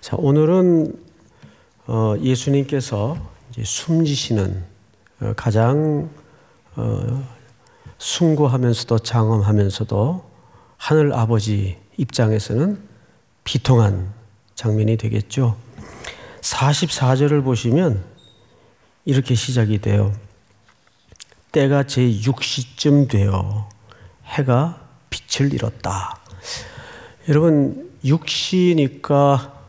자, 오늘은 예수님께서 이제 숨지시는 가장 숭고하면서도 장엄하면서도 하늘 아버지 입장에서는 비통한 장면이 되겠죠. 44절을 보시면 이렇게 시작이 돼요. 때가 제6시쯤 되어 해가 빛을 잃었다. 여러분 6시니까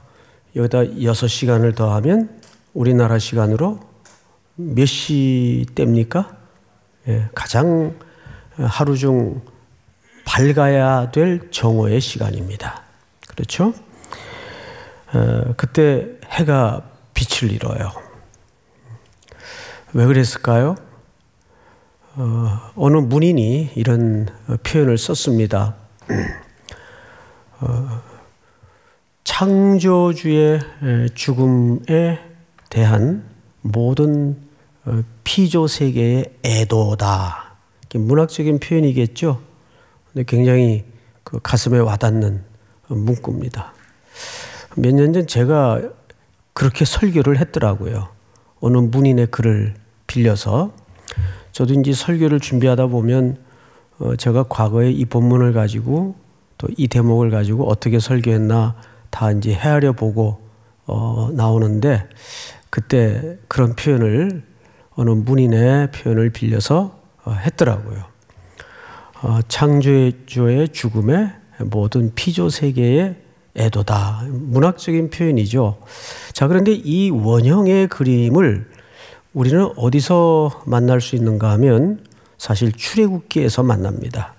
여기다 6시간을 더하면 우리나라 시간으로 몇 시 때입니까? 가장 하루 중 밝아야 될 정오의 시간입니다. 그렇죠? 그때 해가 빛을 잃어요. 왜 그랬을까요? 어느 문인이 이런 표현을 썼습니다. 창조주의 죽음에 대한 모든 피조 세계의 애도다. 문학적인 표현이겠죠. 근데 굉장히 그 가슴에 와닿는 문구입니다. 몇 년 전 제가 그렇게 설교를 했더라고요. 어느 문인의 글을 빌려서. 저도 이제 설교를 준비하다 보면 제가 과거에 이 본문을 가지고 또 이 대목을 가지고 어떻게 설교했나 다 이제 헤아려 보고 나오는데, 그때 그런 표현을 어느 문인의 표현을 빌려서 했더라고요. 창조주의 죽음에 모든 피조 세계의 애도다. 문학적인 표현이죠. 자, 그런데 이 원형의 그림을 우리는 어디서 만날 수 있는가 하면 사실 출애굽기에서 만납니다.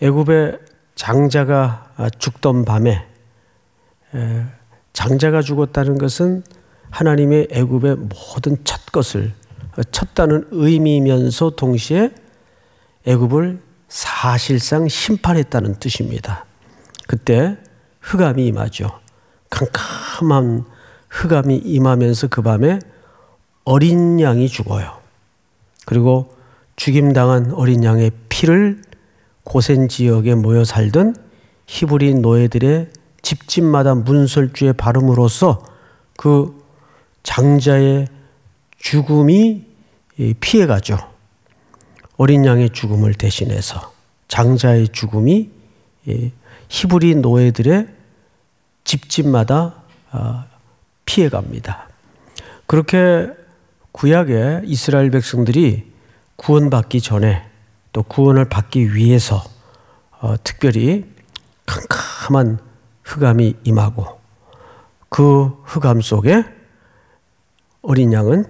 애굽의 장자가 죽던 밤에, 장자가 죽었다는 것은 하나님의 애굽의 모든 첫 것을 쳤다는 의미면서 동시에 애굽을 사실상 심판했다는 뜻입니다. 그때 흑암이 임하죠. 캄캄한 흑암이 임하면서 그 밤에 어린 양이 죽어요. 그리고 죽임당한 어린 양의 피를 고센 지역에 모여 살던 히브리 노예들의 집집마다 문설주에 바름으로써 그 장자의 죽음이 피해가죠. 어린 양의 죽음을 대신해서 장자의 죽음이 히브리 노예들의 집집마다 피해갑니다. 그렇게 구약의 이스라엘 백성들이 구원받기 전에 또 구원을 받기 위해서 특별히 캄캄한 흑암이 임하고 그 흑암 속에 어린 양은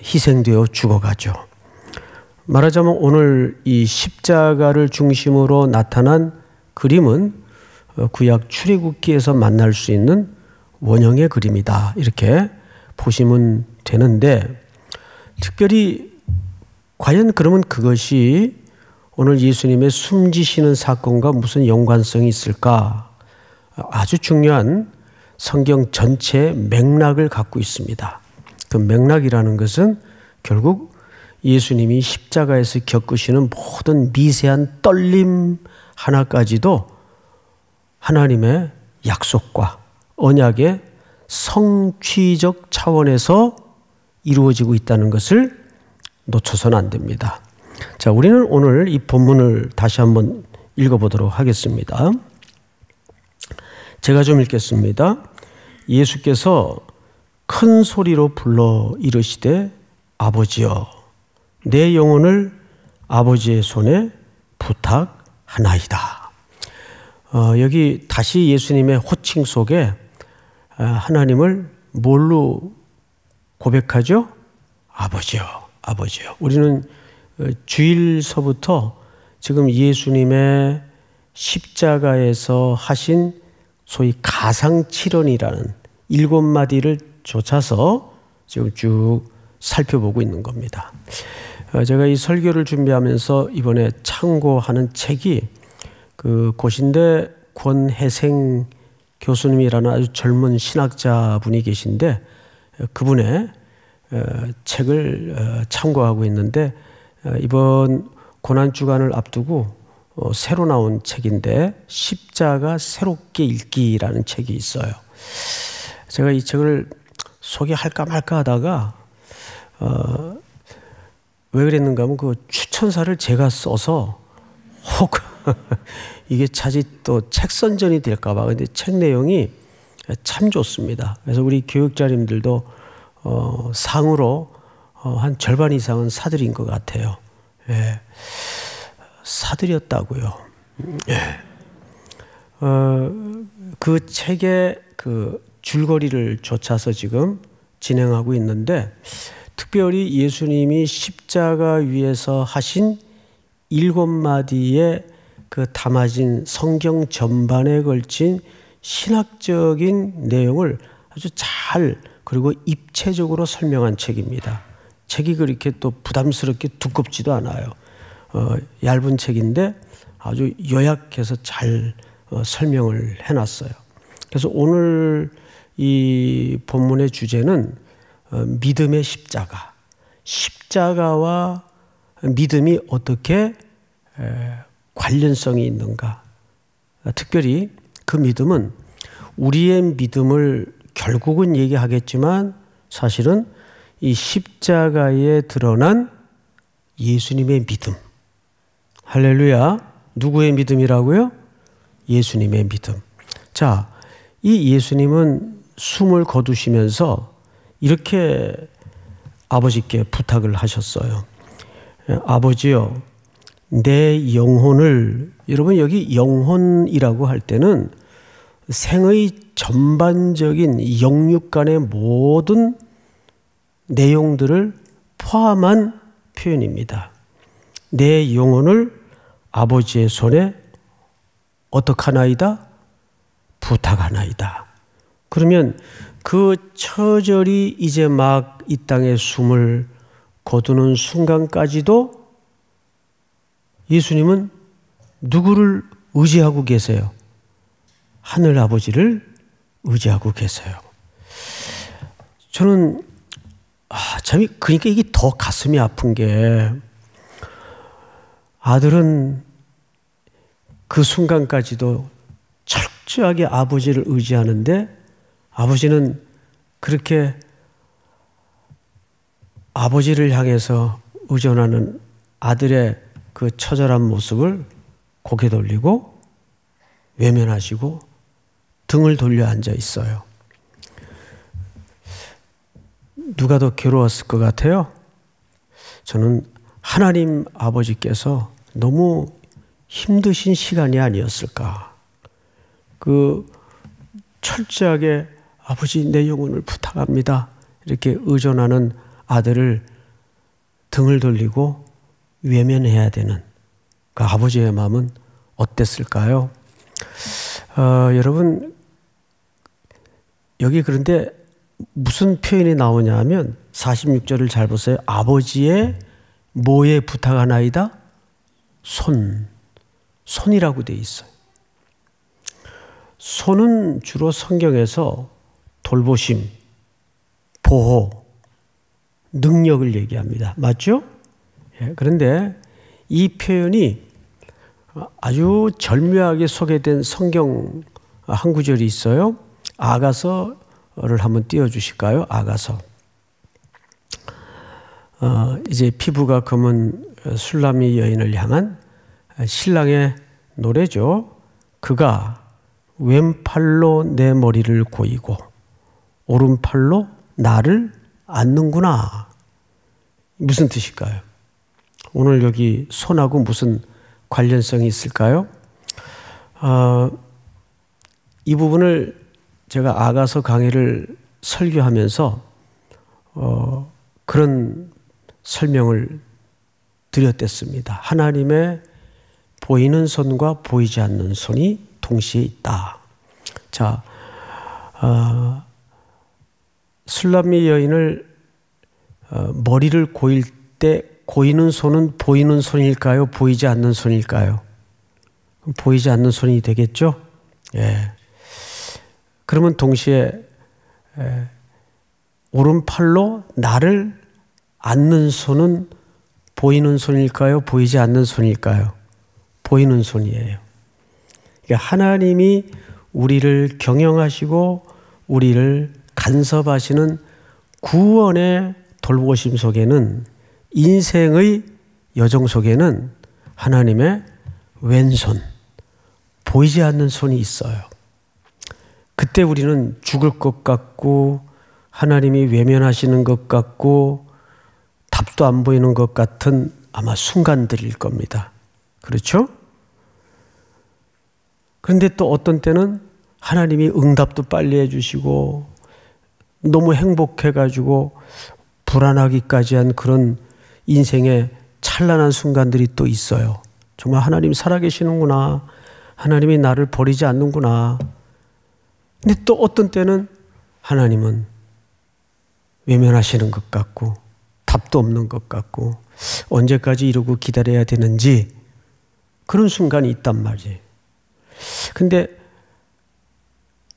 희생되어 죽어가죠. 말하자면 오늘 이 십자가를 중심으로 나타난 그림은 구약 출애굽기에서 만날 수 있는 원형의 그림이다. 이렇게 보시면 되는데, 특별히 과연 그러면 그것이 오늘 예수님의 숨지시는 사건과 무슨 연관성이 있을까? 아주 중요한 성경 전체의 맥락을 갖고 있습니다. 그 맥락이라는 것은 결국 예수님이 십자가에서 겪으시는 모든 미세한 떨림 하나까지도 하나님의 약속과 언약의 성취적 차원에서 이루어지고 있다는 것을 놓쳐서는 안 됩니다. 자, 우리는 오늘 이 본문을 다시 한번 읽어보도록 하겠습니다. 제가 좀 읽겠습니다. 예수께서 큰 소리로 불러 이르시되 아버지여 내 영혼을 아버지의 손에 부탁하나이다. 여기 다시 예수님의 호칭 속에 하나님을 뭘로 고백하죠? 아버지요, 아버지요. 우리는 주일서부터 지금 예수님의 십자가에서 하신 소위 가상칠언이라는 7마디를 좇아서 지금 쭉 살펴보고 있는 겁니다. 제가 이 설교를 준비하면서 이번에 참고하는 책이 그 고신대 권혜생 교수님이라는 아주 젊은 신학자분이 계신데 그분의 책을 참고하고 있는데 이번 고난주간을 앞두고 새로 나온 책인데 십자가 새롭게 읽기라는 책이 있어요. 제가 이 책을 소개할까 말까 하다가 왜 그랬는가 하면 그 추천사를 제가 써서 혹 이게 차지 또 책 선전이 될까 봐. 근데 책 내용이 참 좋습니다. 그래서 우리 교육자님들도 상으로 한 절반 이상은 사드린 것 같아요. 예. 사드렸다고요. 예. 그 책의 그 줄거리를 좇아서 지금 진행하고 있는데, 특별히 예수님이 십자가 위에서 하신 7마디의 그 담아진 성경 전반에 걸친 신학적인 내용을 아주 잘 그리고 입체적으로 설명한 책입니다. 책이 그렇게 또 부담스럽게 두껍지도 않아요. 얇은 책인데 아주 요약해서 잘 설명을 해놨어요. 그래서 오늘 이 본문의 주제는 믿음의 십자가. 십자가와 믿음이 어떻게 관련성이 있는가. 특별히 그 믿음은 우리의 믿음을 결국은 얘기하겠지만 사실은 이 십자가에 드러난 예수님의 믿음. 할렐루야. 누구의 믿음이라고요? 예수님의 믿음. 자, 이 예수님은 숨을 거두시면서 이렇게 아버지께 부탁을 하셨어요. 아버지요, 내 영혼을, 여러분 여기 영혼이라고 할 때는 생의 전반적인 영육 간의 모든 내용들을 포함한 표현입니다. 내 영혼을 아버지의 손에 어떡하나이다? 부탁하나이다. 그러면 그 처절히 이제 막 이 땅에 숨을 거두는 순간까지도 예수님은 누구를 의지하고 계세요? 하늘 아버지를 의지하고 계세요. 저는 참 그러니까 이게 더 가슴이 아픈 게, 아들은 그 순간까지도 철저하게 아버지를 의지하는데 아버지는 그렇게 아버지를 향해서 의존하는 아들의 그 처절한 모습을 고개 돌리고 외면하시고 등을 돌려 앉아 있어요. 누가 더 괴로웠을 것 같아요? 저는 하나님 아버지께서 너무 힘드신 시간이 아니었을까. 그 철저하게 아버지 내 영혼을 부탁합니다. 이렇게 의존하는 아들을 등을 돌리고 외면해야 되는 그 아버지의 마음은 어땠을까요? 여러분, 여기 그런데 무슨 표현이 나오냐 하면 46절을 잘 보세요. 아버지의 뭐에 부탁하나이다? 손이라고 돼 있어요. 손은 주로 성경에서 돌보심, 보호, 능력을 얘기합니다. 맞죠? 예, 그런데 이 표현이 아주 절묘하게 소개된 성경 한 구절이 있어요. 아가서를 한번 띄워주실까요? 아가서. 이제 피부가 검은 술람미 여인을 향한 신랑의 노래죠. 그가 왼팔로 내 머리를 고이고 오른팔로 나를 안는구나. 무슨 뜻일까요? 오늘 여기 손하고 무슨 관련성이 있을까요? 이 부분을 제가 아가서 강의를 설교하면서 그런 설명을 드렸댔습니다. 하나님의 보이는 손과 보이지 않는 손이 동시에 있다. 자, 술람미 여인을 머리를 고일 때 고이는 손은 보이는 손일까요? 보이지 않는 손일까요? 보이지 않는 손이 되겠죠? 예. 그러면 동시에 오른팔로 나를 안는 손은 보이는 손일까요? 보이지 않는 손일까요? 보이는 손이에요. 그러니까 하나님이 우리를 경영하시고 우리를 간섭하시는 구원의 돌보심 속에는, 인생의 여정 속에는 하나님의 왼손, 보이지 않는 손이 있어요. 그때 우리는 죽을 것 같고 하나님이 외면하시는 것 같고 답도 안 보이는 것 같은 아마 순간들일 겁니다. 그렇죠? 그런데 또 어떤 때는 하나님이 응답도 빨리 해주시고 너무 행복해가지고 불안하기까지 한 그런 인생의 찬란한 순간들이 또 있어요. 정말 하나님 살아계시는구나. 하나님이 나를 버리지 않는구나. 근데 또 어떤 때는 하나님은 외면하시는 것 같고 답도 없는 것 같고 언제까지 이러고 기다려야 되는지 그런 순간이 있단 말이에요. 근데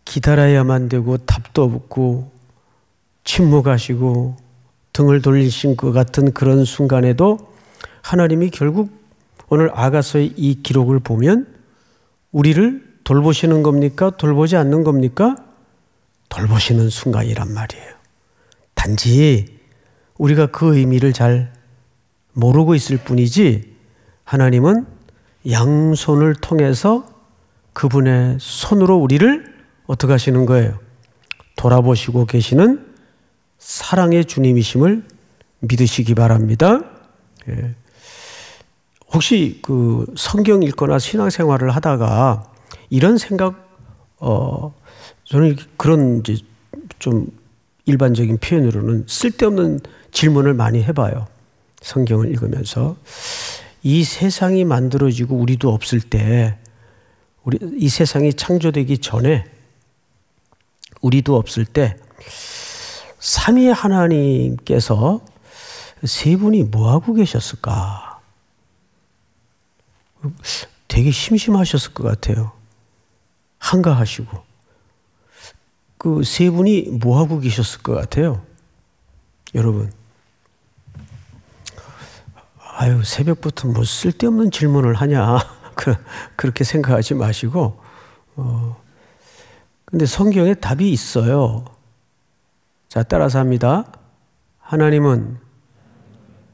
기다려야만 되고 답도 없고 침묵하시고 등을 돌리신 것 같은 그런 순간에도 하나님이 결국 오늘 아가서의 이 기록을 보면 우리를 돌보시는 겁니까? 돌보지 않는 겁니까? 돌보시는 순간이란 말이에요. 단지 우리가 그 의미를 잘 모르고 있을 뿐이지 하나님은 양손을 통해서 그분의 손으로 우리를 어떻게 하시는 거예요? 돌아보시고 계시는 사랑의 주님이심을 믿으시기 바랍니다. 예. 혹시 그 성경 읽거나 신앙생활을 하다가 이런 생각, 저는 그런 이제 좀 일반적인 표현으로는 쓸데없는 질문을 많이 해봐요. 성경을 읽으면서. 이 세상이 만들어지고 우리도 없을 때, 이 세상이 창조되기 전에 우리도 없을 때 삼위 하나님께서 세 분이 뭐하고 계셨을까? 되게 심심하셨을 것 같아요. 한가하시고. 그 세 분이 뭐하고 계셨을 것 같아요? 여러분. 아유, 새벽부터 뭐 쓸데없는 질문을 하냐. 그렇게 생각하지 마시고. 근데 성경에 답이 있어요. 자, 따라서 합니다. 하나님은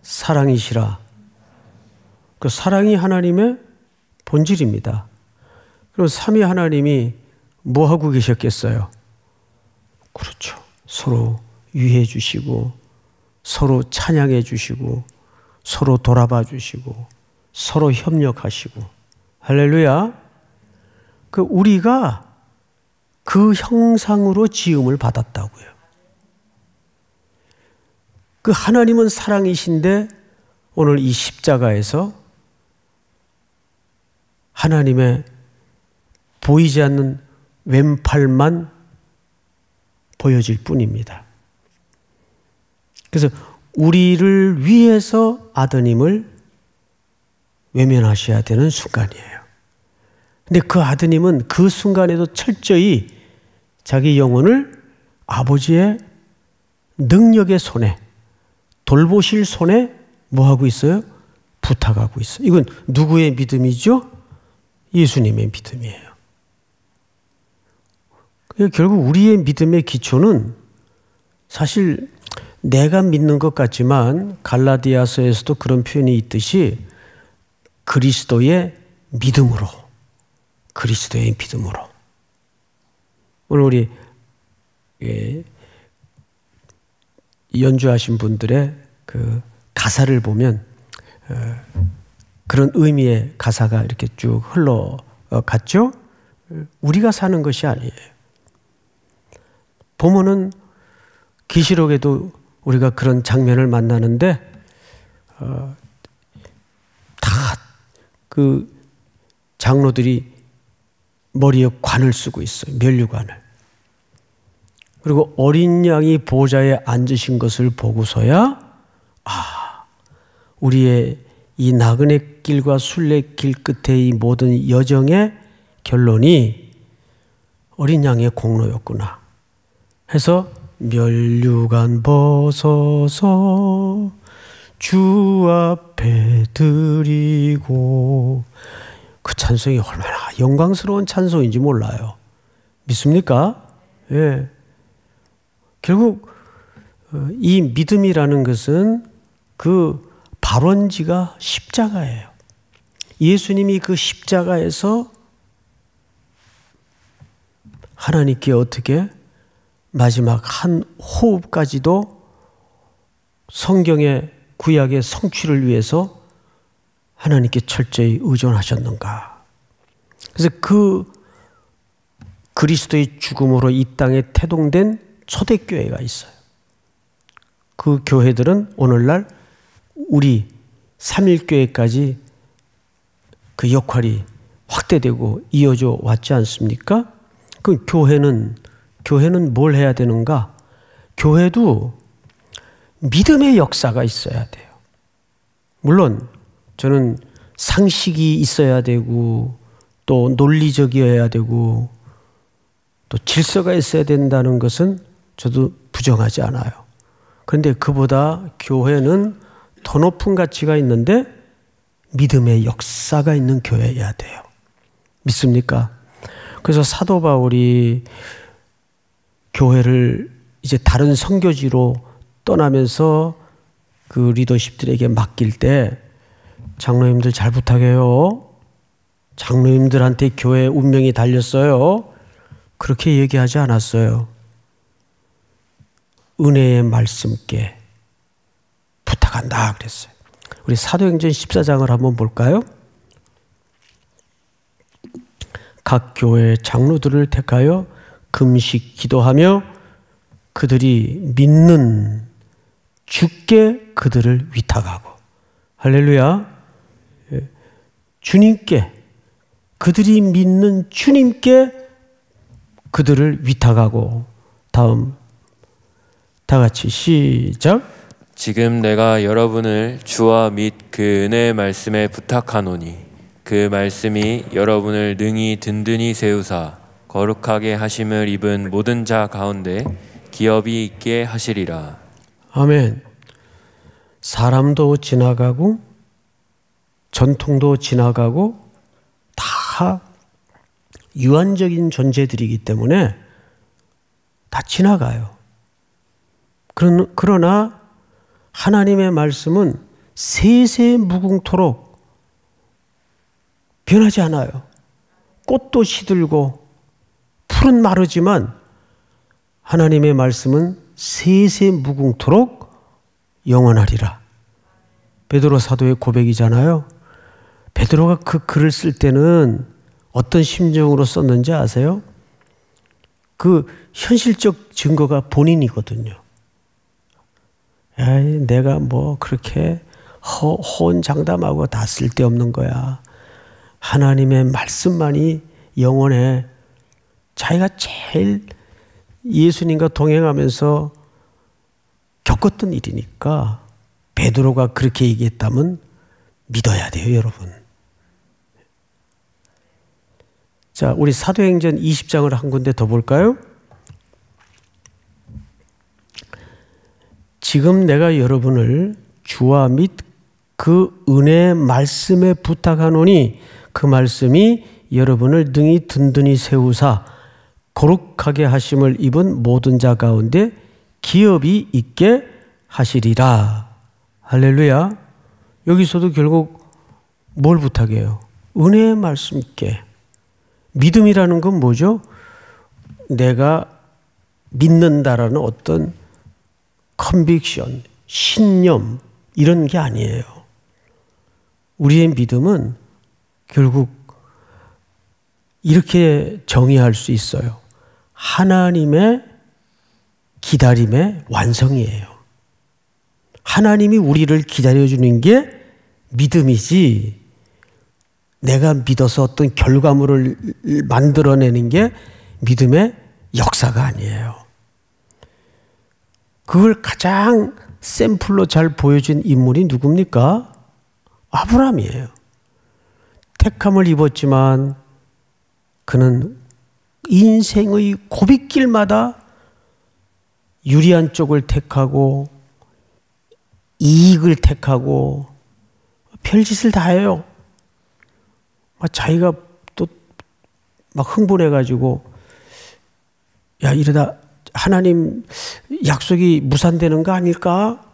사랑이시라. 그 사랑이 하나님의 본질입니다. 그럼 삼위 하나님이 뭐 하고 계셨겠어요? 그렇죠. 서로 위해 주시고 서로 찬양해 주시고 서로 돌아봐 주시고 서로 협력하시고. 할렐루야. 그 우리가 그 형상으로 지음을 받았다고요. 그 하나님은 사랑이신데 오늘 이 십자가에서 하나님의 보이지 않는 왼팔만 보여질 뿐입니다. 그래서 우리를 위해서 아드님을 외면하셔야 되는 순간이에요. 근데 그 아드님은 그 순간에도 철저히 자기 영혼을 아버지의 능력의 손에, 돌보실 손에 뭐 하고 있어요? 부탁하고 있어요. 이건 누구의 믿음이죠? 예수님의 믿음이에요. 결국 우리의 믿음의 기초는 사실 내가 믿는 것 같지만 갈라디아서에서도 그런 표현이 있듯이 그리스도의 믿음으로, 그리스도의 믿음으로. 오늘 우리 연주하신 분들의 그 가사를 보면 그런 의미의 가사가 이렇게 쭉 흘러갔죠? 우리가 사는 것이 아니에요. 보면은 계시록에도 우리가 그런 장면을 만나는데 다 그 장로들이 머리에 관을 쓰고 있어요. 면류관을. 그리고 어린 양이 보좌에 앉으신 것을 보고서야 우리의 이 나그네 길과 순례길 끝의 이 모든 여정의 결론이 어린 양의 공로였구나 해서 면류관 벗어서 주 앞에 드리고 그 찬송이 얼마나 영광스러운 찬송인지 몰라요. 믿습니까? 예. 결국 이 믿음이라는 것은 그 발원지가 십자가예요. 예수님이 그 십자가에서 하나님께 어떻게 마지막 한 호흡까지도 성경의 구약의 성취를 위해서 하나님께 철저히 의존하셨는가. 그래서 그 그리스도의 죽음으로 이 땅에 태동된 초대교회가 있어요. 그 교회들은 오늘날 우리 삼일교회까지 그 역할이 확대되고 이어져 왔지 않습니까? 그 교회는 뭘 해야 되는가? 교회도 믿음의 역사가 있어야 돼요. 물론 저는 상식이 있어야 되고 또 논리적이어야 되고 또 질서가 있어야 된다는 것은 저도 부정하지 않아요. 그런데 그보다 교회는 더 높은 가치가 있는데 믿음의 역사가 있는 교회여야 돼요. 믿습니까? 그래서 사도 바울이 교회를 이제 다른 선교지로 떠나면서 그 리더십들에게 맡길 때 장로님들 잘 부탁해요. 장로님들한테 교회의 운명이 달렸어요. 그렇게 얘기하지 않았어요. 은혜의 말씀께 부탁한다 그랬어요. 우리 사도행전 14장을 한번 볼까요? 각 교회의 장로들을 택하여 금식 기도하며 그들이 믿는 주께 그들을 위탁하고. 할렐루야. 주님께, 그들이 믿는 주님께 그들을 위탁하고. 다음 다 같이 시작. 지금 내가 여러분을 주와 및 그 은혜의 말씀에 부탁하노니 그 말씀이 여러분을 능히 든든히 세우사 거룩하게 하심을 입은 모든 자 가운데 기업이 있게 하시리라. 아멘. 사람도 지나가고 전통도 지나가고 다 유한적인 존재들이기 때문에 다 지나가요. 그러나 하나님의 말씀은 세세무궁토록 변하지 않아요. 꽃도 시들고 풀은 마르지만 하나님의 말씀은 세세무궁토록 영원하리라. 베드로 사도의 고백이잖아요. 베드로가 그 글을 쓸 때는 어떤 심정으로 썼는지 아세요? 그 현실적 증거가 본인이거든요. 에이, 내가 뭐 그렇게 호언장담하고 다 쓸데없는 거야. 하나님의 말씀만이 영원해. 자기가 제일 예수님과 동행하면서 겪었던 일이니까 베드로가 그렇게 얘기했다면 믿어야 돼요, 여러분. 자, 우리 사도행전 20장을 한 군데 더 볼까요? 지금 내가 여러분을 주와 및 그 은혜의 말씀에 부탁하노니 그 말씀이 여러분을 능히 든든히 세우사 거룩하게 하심을 입은 모든 자 가운데 기업이 있게 하시리라. 할렐루야. 여기서도 결국 뭘 부탁해요? 은혜의 말씀께. 믿음이라는 건 뭐죠? 내가 믿는다라는 어떤 컨빅션, 신념 이런 게 아니에요. 우리의 믿음은 결국 이렇게 정의할 수 있어요. 하나님의 기다림의 완성이에요. 하나님이 우리를 기다려주는 게 믿음이지 내가 믿어서 어떤 결과물을 만들어내는 게 믿음의 역사가 아니에요. 그걸 가장 샘플로 잘 보여준 인물이 누굽니까? 아브라함이에요. 택함을 입었지만 그는 인생의 고빗길마다 유리한 쪽을 택하고 이익을 택하고 별짓을 다 해요. 자기가 또 막 흥분해가지고 야 이러다 하나님 약속이 무산되는 거 아닐까?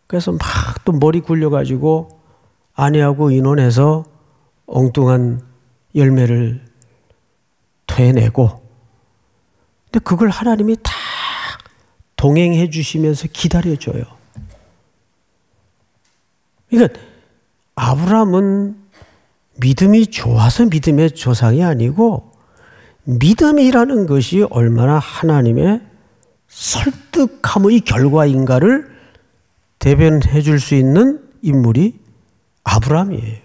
그래서 막 또 머리 굴려가지고 아내하고 의논해서 엉뚱한 열매를 토해내고, 근데 그걸 하나님이 다 동행해 주시면서 기다려줘요. 그러니까 아브라함은 믿음이 좋아서 믿음의 조상이 아니고 믿음이라는 것이 얼마나 하나님의 설득함의 결과인가를 대변해 줄 수 있는 인물이 아브라함이에요.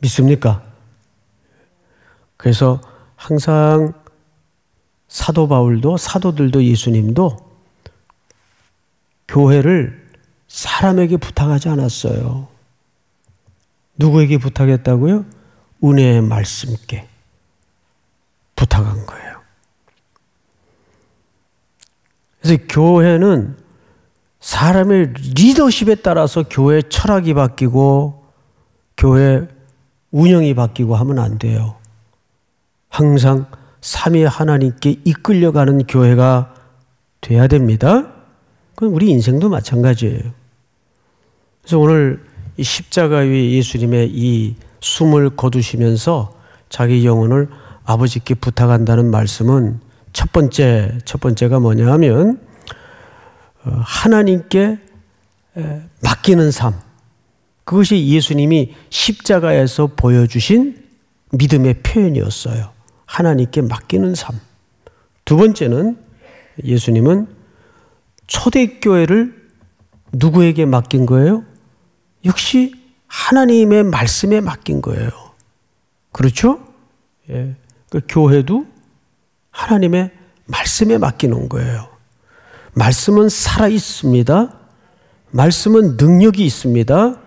믿습니까? 그래서 항상 사도 바울도 사도들도 예수님도 교회를 사람에게 부탁하지 않았어요. 누구에게 부탁했다고요? 은혜의 말씀께 부탁한 거예요. 그래서 교회는 사람의 리더십에 따라서 교회 철학이 바뀌고 교회 운영이 바뀌고 하면 안 돼요. 항상 삼위 하나님께 이끌려가는 교회가 돼야 됩니다. 그건 우리 인생도 마찬가지예요. 그래서 오늘 이 십자가 위에 예수님의 이 숨을 거두시면서 자기 영혼을 아버지께 부탁한다는 말씀은 첫 번째가 뭐냐 하면 하나님께 맡기는 삶, 그것이 예수님이 십자가에서 보여주신 믿음의 표현이었어요. 하나님께 맡기는 삶. 두 번째는 예수님은 초대교회를 누구에게 맡긴 거예요? 역시 하나님의 말씀에 맡긴 거예요. 그렇죠? 예. 그 교회도 하나님의 말씀에 맡기는 거예요. 말씀은 살아있습니다. 말씀은 능력이 있습니다.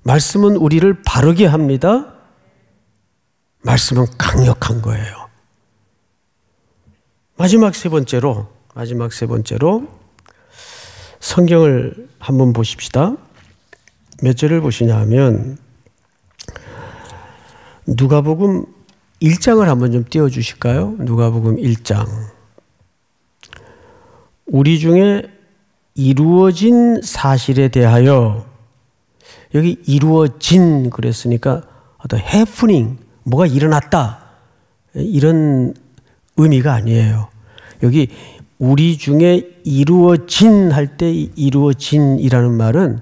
말씀은 우리를 바르게 합니다. 말씀은 강력한 거예요. 마지막 세 번째로 성경을 한번 보십시다. 몇 절을 보시냐 하면 누가복음 1장을 한번 좀 띄워주실까요? 누가복음 1장. 우리 중에 이루어진 사실에 대하여, 여기 이루어진 그랬으니까 어떤 해프닝, 뭐가 일어났다 이런 의미가 아니에요. 여기 우리 중에 이루어진 할 때 이루어진이라는 말은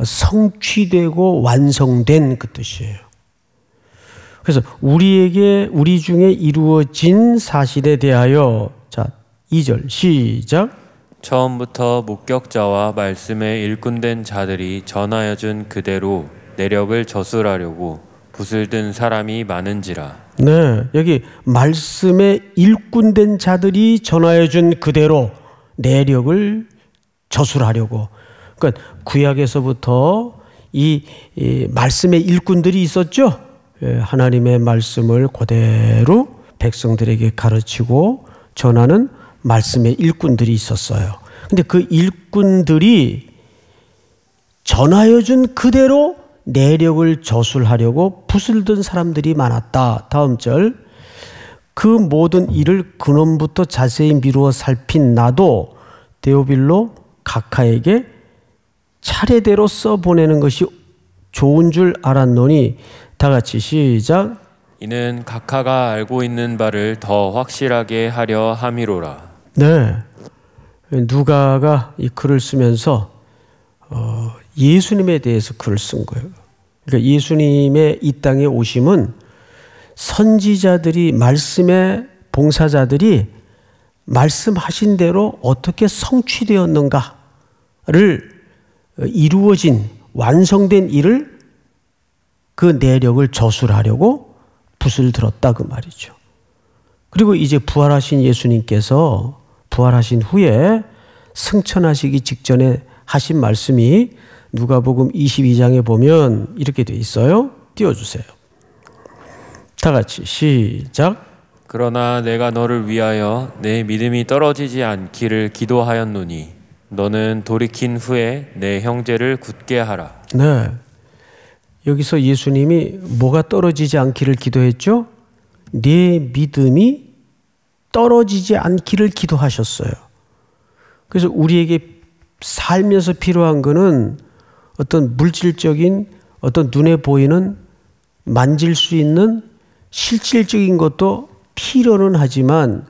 성취되고 완성된 그 뜻이에요. 그래서 우리 중에 이루어진 사실에 대하여, 자 2절 시작. 처음부터 목격자와 말씀에 일꾼된 자들이 전하여 준 그대로 내력을 저술하려고 붓을 든 사람이 많은지라. 네, 여기 말씀에 일꾼된 자들이 전하여 준 그대로 내력을 저술하려고. 그러니까 구약에서부터 이 말씀의 일꾼들이 있었죠. 하나님의 말씀을 그대로 백성들에게 가르치고 전하는 말씀의 일꾼들이 있었어요. 근데 그 일꾼들이 전하여 준 그대로 내력을 저술하려고 붓을 든 사람들이 많았다. 다음 절. 그 모든 일을 근원부터 자세히 미루어 살핀 나도 데오빌로 각하에게 차례대로 써보내는 것이 좋은 줄 알았노니, 다 같이 시작. 이는 각하가 알고 있는 바를 더 확실하게 하려 함이로라. 네, 누가가 이 글을 쓰면서 예수님에 대해서 글을 쓴 거예요. 그러니까 예수님의 이 땅에 오심은 선지자들이, 말씀의 봉사자들이 말씀하신 대로 어떻게 성취되었는가를 이루어진 완성된 일을, 그 내력을 저술하려고 붓을 들었다 그 말이죠. 그리고 이제 부활하신 예수님께서 부활하신 후에 승천하시기 직전에 하신 말씀이 누가복음 22장에 보면 이렇게 돼 있어요. 띄워주세요. 다 같이 시작. 그러나 내가 너를 위하여 내 믿음이 떨어지지 않기를 기도하였노니 너는 돌이킨 후에 내 형제를 굳게 하라. 네, 여기서 예수님이 뭐가 떨어지지 않기를 기도했죠? 네 믿음이 떨어지지 않기를 기도하셨어요. 그래서 우리에게 살면서 필요한 것은 어떤 물질적인, 어떤 눈에 보이는, 만질 수 있는 실질적인 것도 필요는 하지만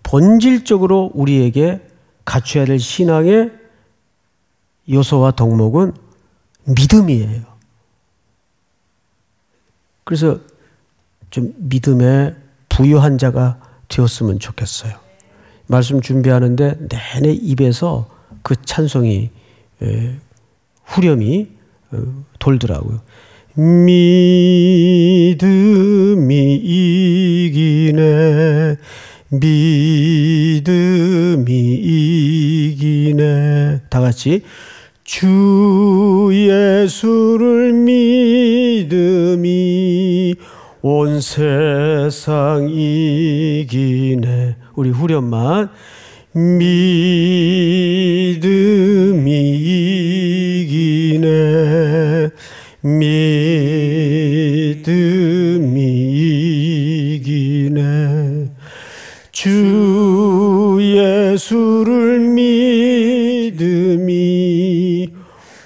본질적으로 우리에게 갖춰야 될 신앙의 요소와 덕목은 믿음이에요. 그래서 좀 믿음에 부유한 자가 되었으면 좋겠어요. 말씀 준비하는데 내내 입에서 그 찬송이, 후렴이 돌더라고요. 믿음이 이기네, 믿음이 이기네. 다 같이 주 예수를 믿음이 온 세상 이기네. 우리 후렴만 믿음이 이기네, 믿음이 이기네. 주 예수를 믿음이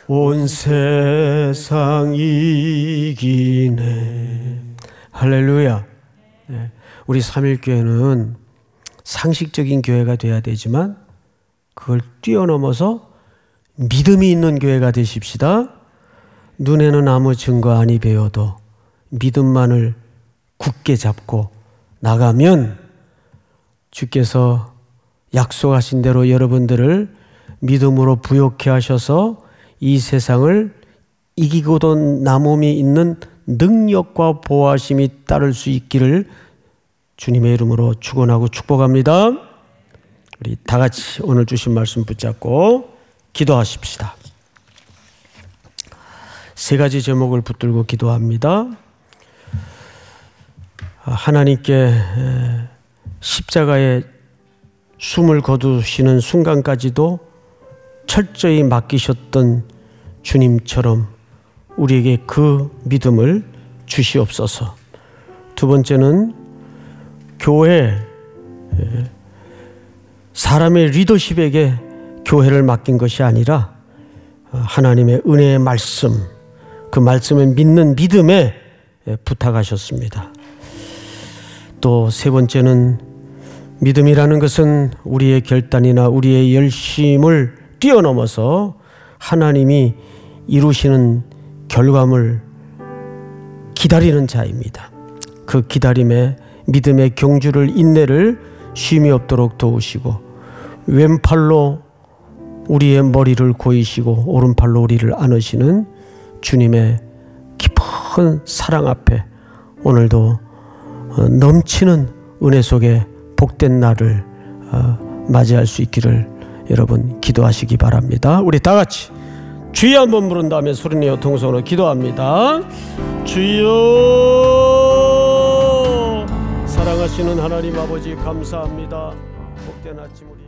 온 세상 이기네. 할렐루야. 네. 우리 삼일교회는 상식적인 교회가 돼야 되지만 그걸 뛰어넘어서 믿음이 있는 교회가 되십시다. 눈에는 아무 증거 아니 배워도 믿음만을 굳게 잡고 나가면 주께서 약속하신 대로 여러분들을 믿음으로 부욕케 하셔서 이 세상을 이기고도 남음이 있는 능력과 보호하심이 따를 수 있기를 주님의 이름으로 축원하고 축복합니다. 우리 다 같이 오늘 주신 말씀 붙잡고 기도하십시다. 세 가지 제목을 붙들고 기도합니다. 하나님께 십자가에 숨을 거두시는 순간까지도 철저히 맡기셨던 주님처럼 우리에게 그 믿음을 주시옵소서. 두 번째는 교회, 사람의 리더십에게 교회를 맡긴 것이 아니라 하나님의 은혜의 말씀, 그 말씀을 믿는 믿음에 부탁하셨습니다. 또 세 번째는 믿음이라는 것은 우리의 결단이나 우리의 열심을 뛰어넘어서 하나님이 이루시는 결과물 기다리는 자입니다. 그 기다림에 믿음의 경주를, 인내를 쉼이 없도록 도우시고 왼팔로 우리의 머리를 고이시고 오른팔로 우리를 안으시는 주님의 깊은 사랑 앞에 오늘도 넘치는 은혜 속에 복된 날을 맞이할 수 있기를 여러분 기도하시기 바랍니다. 우리 다 같이 주여 한번 부른 다음에 소리내어 통성으로 기도합니다. 주여, 사랑하시는 하나님 아버지 감사합니다. 복된 아침 우리